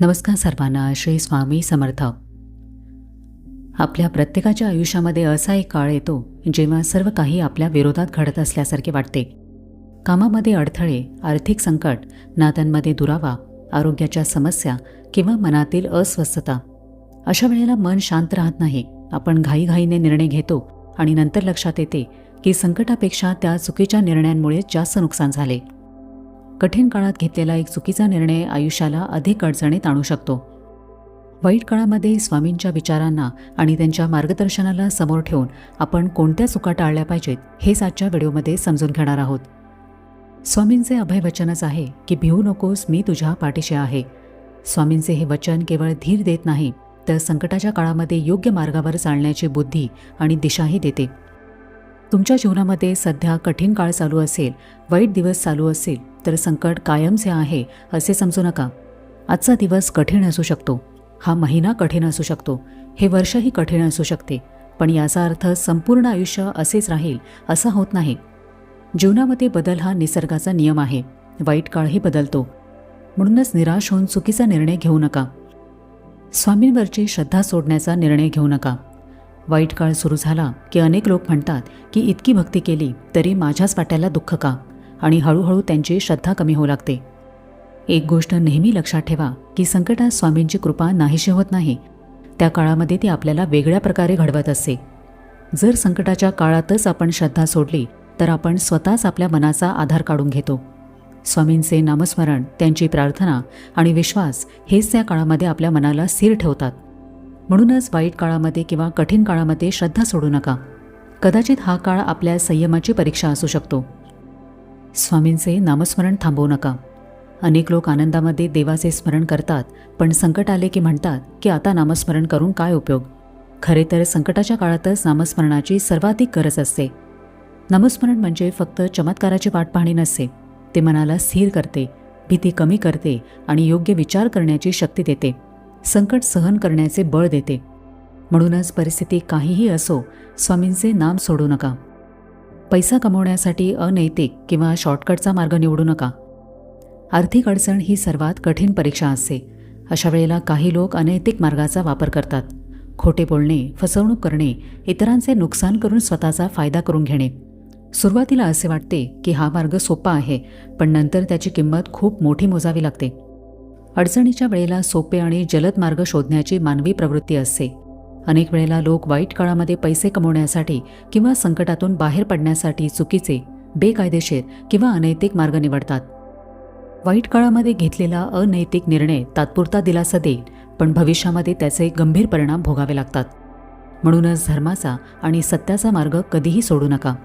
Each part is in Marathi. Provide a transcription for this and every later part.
नमस्कार सर्वांना. श्री स्वामी समर्थ. आपल्या प्रत्येकाच्या आयुष्यामध्ये असा एक काळ येतो जेव्हा सर्व काही आपल्या विरोधात घडत असल्यासारखे वाटते. कामामध्ये अडथळे, आर्थिक संकट, नात्यांमध्ये दुरावा, आरोग्याच्या समस्या किंवा मनातील अस्वस्थता. अशा वेळेला मन शांत राहत नाही. आपण घाईघाईने निर्णय घेतो आणि नंतर लक्षात येते की संकटापेक्षा त्या चुकीच्या निर्णयांमुळे जास्त नुकसान झाले. कठीण काळात घेतलेला एक चुकीचा निर्णय आयुष्याला अधिक अडचणीत आणू शकतो. वाईट काळामध्ये स्वामींच्या विचारांना आणि त्यांच्या मार्गदर्शनाला समोर ठेवून आपण कोणत्या चुका टाळल्या पाहिजेत हेच आजच्या व्हिडिओमध्ये समजून घेणार आहोत. स्वामींचे अभय वचनच आहे की भिवू नकोस, मी तुझ्या पाठीशी आहे. स्वामींचे हे वचन केवळ धीर देत नाही तर संकटाच्या काळामध्ये योग्य मार्गावर चालण्याची बुद्धी आणि दिशाही देते. तुमच्या जीवनामध्ये सध्या कठीण काळ चालू असेल, वाईट दिवस चालू असेल तर संकट कायमचे आहे असे समजू नका. आजचा दिवस कठीण असू शकतो, हा महिना कठीण असू शकतो, हे वर्षही कठीण असू शकते, पण याचा अर्थ संपूर्ण आयुष्य असेच राहील असं होत नाही. जीवनामध्ये बदल हा निसर्गाचा नियम आहे. वाईट काळही बदलतो, म्हणूनच निराश होऊन चुकीचा निर्णय घेऊ नका. स्वामींवरची श्रद्धा सोडण्याचा निर्णय घेऊ नका. वाईट काळ सुरू झाला की अनेक लोक म्हणतात की इतकी भक्ती केली तरी माझ्याच वाट्याला दुःख का, आणि हळूहळू त्यांची श्रद्धा कमी होऊ लागते. एक गोष्ट नेहमी लक्षात ठेवा की संकटात स्वामींची कृपा नाहीशी होत नाही. त्या काळामध्ये ती आपल्याला वेगळ्या प्रकारे घडवत असते. जर संकटाच्या काळातच आपण श्रद्धा सोडली तर आपण स्वतःच आपल्या मनाचा आधार काढून घेतो. स्वामींचे नामस्मरण, त्यांची प्रार्थना आणि विश्वास हेच त्या काळामध्ये आपल्या मनाला स्थिर ठेवतात. म्हणूनच वाईट काळामध्ये किंवा कठीण काळामध्ये श्रद्धा सोडू नका. कदाचित हा काळ आपल्या संयमाची परीक्षा असू शकतो. स्वामींचे नामस्मरण थांबवू नका. अनेक लोक आनंदामध्ये देवाचे स्मरण करतात, पण संकट आले की म्हणतात की आता नामस्मरण करून काय उपयोग. खरे तर संकटाच्या काळातच नामस्मरणाची सर्वाधिक गरज असते. नामस्मरण म्हणजे फक्त चमत्काराची वाट पाहणी नसते. ते मनाला स्थिर करते, भीती कमी करते आणि योग्य विचार करण्याची शक्ती देते. संकट सहन करण्याचे बळ देते. म्हणूनच परिस्थिती काहीही असो, स्वामींचे नाम सोडू नका. पैसा कमवण्यासाठी अनैतिक किंवा शॉर्टकटचा मार्ग निवडू नका. आर्थिक अडचण ही सर्वात कठीण परीक्षा असते. अशा वेळेला काही लोक अनैतिक मार्गाचा वापर करतात. खोटे बोलणे, फसवणूक करणे, इतरांचे नुकसान करून स्वतःचा फायदा करून घेणे. सुरुवातीला असे वाटते की हा मार्ग सोपा आहे, पण नंतर त्याची किंमत खूप मोठी मोजावी लागते. अडचणीच्या वेळेला सोपे आणि जलद मार्ग शोधण्याची मानवी प्रवृत्ती असते. अनेक वेळेला लोक वाईट काळामध्ये पैसे कमवण्यासाठी किंवा संकटातून बाहेर पडण्यासाठी चुकीचे, बेकायदेशीर किंवा अनैतिक मार्ग निवडतात. वाईट काळामध्ये घेतलेला अनैतिक निर्णय तात्पुरता दिलासा देईल, पण भविष्यामध्ये त्याचे गंभीर परिणाम भोगावे लागतात. म्हणूनच धर्माचा आणि सत्याचा मार्ग कधीही सोडू नका.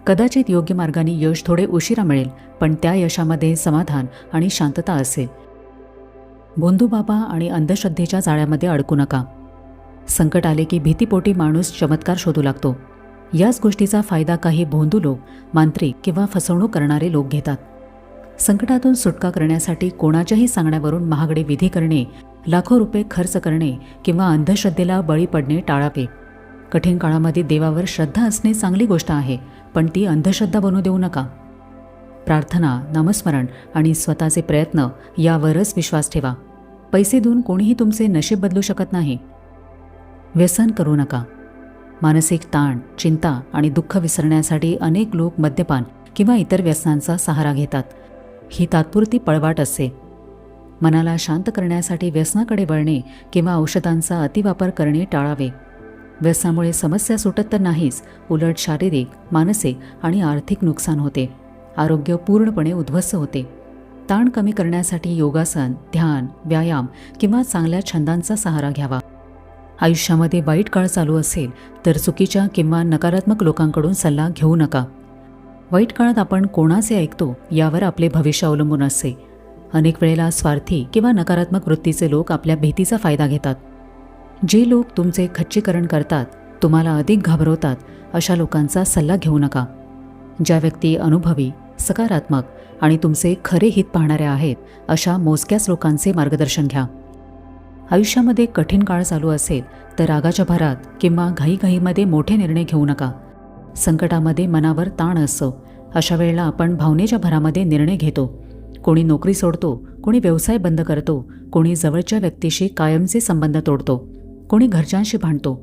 कदाचित योग्य मार्गाने यश थोडे उशिरा मिळेल, पण त्या यशामध्ये समाधान आणि शांतता असेल. भोंदूबाबा आणि अंधश्रद्धेच्या जाळ्यामध्ये अडकू नका. संकट आले की भीतीपोटी माणूस चमत्कार शोधू लागतो. याच गोष्टीचा फायदा काही भोंदू लोक, मांत्रिक किंवा फसवणूक करणारे लोक घेतात. संकटातून सुटका करण्यासाठी कोणाच्याही सांगण्यावरून महागडे विधी करणे, लाखो रुपये खर्च करणे किंवा अंधश्रद्धेला बळी पडणे टाळावे. कठीण काळामध्ये देवावर श्रद्धा असणे चांगली गोष्ट आहे, पण ती अंधश्रद्धा बनवू देऊ नका. प्रार्थना, नामस्मरण आणि स्वतःचे प्रयत्न यावरच विश्वास ठेवा. पैसे देऊन कोणीही तुमचे नशीब बदलू शकत नाही. व्यसन करू नका. मानसिक ताण, चिंता आणि दुःख विसरण्यासाठी अनेक लोक मद्यपान किंवा इतर व्यसनांचा सहारा घेतात. ही तात्पुरती पळवाट असते. मनाला शांत करण्यासाठी व्यसनाकडे वळणे किंवा औषधांचा अतिवापर करणे टाळावे. व्यसनामुळे समस्या सुटत तर नाहीच, उलट शारीरिक, मानसिक आणि आर्थिक नुकसान होते. आरोग्य पूर्णपणे उद्ध्वस्त होते. ताण कमी करण्यासाठी योगासन, ध्यान, व्यायाम किंवा चांगल्या छंदांचा सहारा घ्यावा. आयुष्यामध्ये वाईट काळ चालू असेल तर चुकीच्या किंवा नकारात्मक लोकांकडून सल्ला घेऊ नका. वाईट काळात आपण कोणाचे ऐकतो यावर आपले भविष्य अवलंबून असते. अनेक वेळेला स्वार्थी किंवा नकारात्मक वृत्तीचे लोक आपल्या भीतीचा फायदा घेतात. जे लोक तुमचे खच्चीकरण करतात, तुम्हाला अधिक घाबरवतात, अशा लोकांचा सल्ला घेऊ नका. ज्या व्यक्ती अनुभवी, सकारात्मक आणि तुमचे खरे हित पाहणाऱ्या आहेत, अशा मोजक्याच लोकांचे मार्गदर्शन घ्या. आयुष्यामध्ये कठीण काळ चालू असेल तर रागाच्या भरात किंवा घाईघाईमध्ये मोठे निर्णय घेऊ नका. संकटामध्ये मनावर ताण असतो. अशा वेळेला आपण भावनेच्या भरामध्ये निर्णय घेतो. कोणी नोकरी सोडतो, कोणी व्यवसाय बंद करतो, कोणी जवळच्या व्यक्तीशी कायमचे संबंध तोडतो, कोणी घरच्यांशी भांडतो.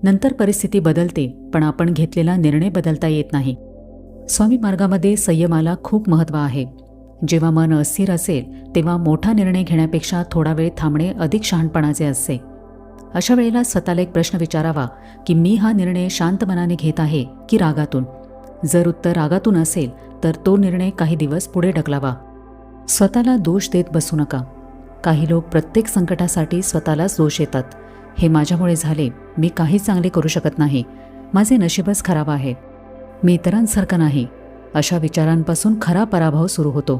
नंतर परिस्थिती बदलते, पण आपण घेतलेला निर्णय बदलता येत नाही. स्वामी मार्गामध्ये संयमाला खूप महत्त्व आहे. जेव्हा मन अस्थिर असेल तेव्हा मोठा निर्णय घेण्यापेक्षा थोडा वेळ थांबणे अधिक शहाणपणाचे असते. अशा वेळेला स्वतःला एक प्रश्न विचारावा की मी हा निर्णय शांत मनाने घेत आहे की रागातून. जर उत्तर रागातून असेल तर तो निर्णय काही दिवस पुढे ढकलावा. स्वतःला दोष देत बसू नका. काही लोक प्रत्येक संकटासाठी स्वतःलाच दोष देतात. हे माझ्यामुळे झाले, मी काहीच चांगले करू शकत नाही, माझे नशीबच खराब आहे, मी इतरांसारखं नाही. अशा विचारांपासून खरा पराभव सुरू होतो.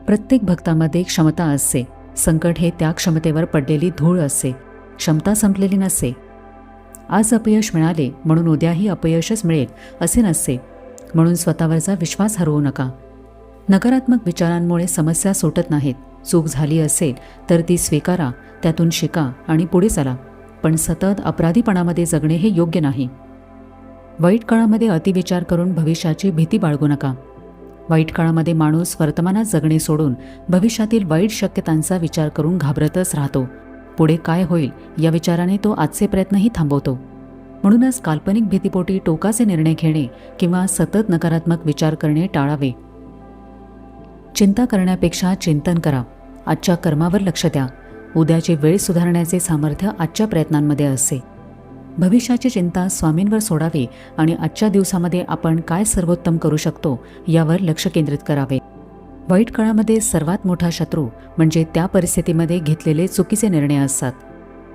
प्रत्येक भक्तामध्ये क्षमता असते. संकट हे त्या क्षमतेवर पडलेली धूळ असते. क्षमता संपलेली नसते. आज अपयश मिळाले म्हणून उद्याही अपयशच मिळेल असे नसते. म्हणून स्वतःवरचा विश्वास हरवू नका. नकारात्मक विचारांमुळे समस्या सुटत नाहीत. चूक झाली असेल तर ती स्वीकारा, त्यातून शिका आणि पुढे चला. पण सतत अपराधीपणामध्ये जगणे हे योग्य नाही. वाईट काळामध्ये अतिविचार करून भविष्याची भीती बाळगू नका. वाईट काळामध्ये माणूस वर्तमानात जगणे सोडून भविष्यातील वाईट शक्यतांचा विचार करून घाबरतच राहतो. पुढे काय होईल या विचाराने तो आजचे प्रयत्नही थांबवतो. म्हणूनच काल्पनिक भीतीपोटी टोकाचे निर्णय घेणे किंवा सतत नकारात्मक विचार करणे टाळावे. चिंता करण्यापेक्षा चिंतन करा. आजच्या कर्मावर लक्ष द्या. उद्याची वेळ सुधारण्याचे सामर्थ्य आजच्या प्रयत्नांमध्ये असते. भविष्याची चिंता स्वामींवर सोडावी आणि आजच्या दिवसामध्ये आपण काय सर्वोत्तम करू शकतो यावर लक्ष केंद्रित करावे. वाईट काळामध्ये सर्वात मोठा शत्रू म्हणजे त्या परिस्थितीमध्ये घेतलेले चुकीचे निर्णय असतात.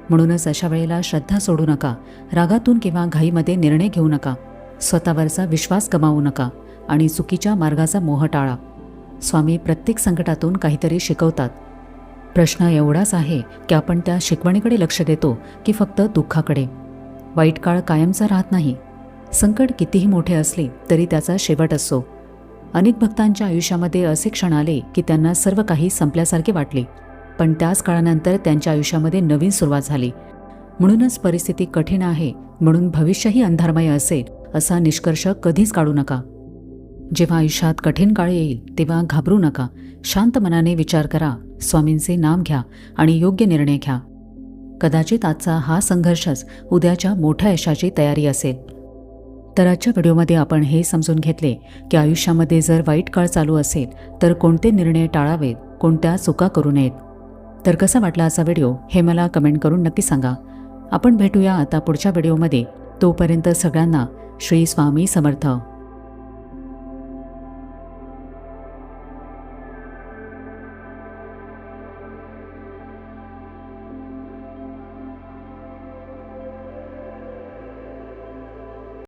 म्हणूनच अशा वेळेला श्रद्धा सोडू नका. रागातून किंवा घाईमध्ये निर्णय घेऊ नका. स्वतःवरचा विश्वास गमावू नका आणि चुकीच्या मार्गाचा मोह टाळा. स्वामी प्रत्येक संकटातून काहीतरी शिकवतात. प्रश्न एवढाच आहे की आपण त्या शिकवणीकडे लक्ष देतो की फक्त दुःखाकडे. वाईट काळ कायमचा राहत नाही. संकट कितीही मोठे असले तरी त्याचा शेवट असतो. अनेक भक्तांच्या आयुष्यामध्ये असे क्षण आले की त्यांना सर्व काही संपल्यासारखे वाटले, पण त्याच काळानंतर त्यांच्या आयुष्यामध्ये नवीन सुरुवात झाली. म्हणूनच परिस्थिती कठीण आहे म्हणून भविष्यही अंधारमय असेल असा निष्कर्ष कधीच काढू नका. जेव्हा आयुष्यात कठीण काळ येईल तेव्हा घाबरू नका. शांत मनाने विचार करा, स्वामींचे नाम घ्या आणि योग्य निर्णय घ्या. कदाचित आजचा हा संघर्षच उद्याच्या मोठ्या यशाची तयारी असेल. तर आजच्या व्हिडिओमध्ये आपण हे समजून घेतले की आयुष्यामध्ये जर वाईट काळ चालू असेल तर कोणते निर्णय टाळावेत, कोणत्या चुका करू नयेत. तर कसा वाटला आजचा व्हिडिओ हे मला कमेंट करून नक्की सांगा. आपण भेटूया आता पुढच्या व्हिडिओमध्ये. तोपर्यंत सगळ्यांना श्री स्वामी समर्थ.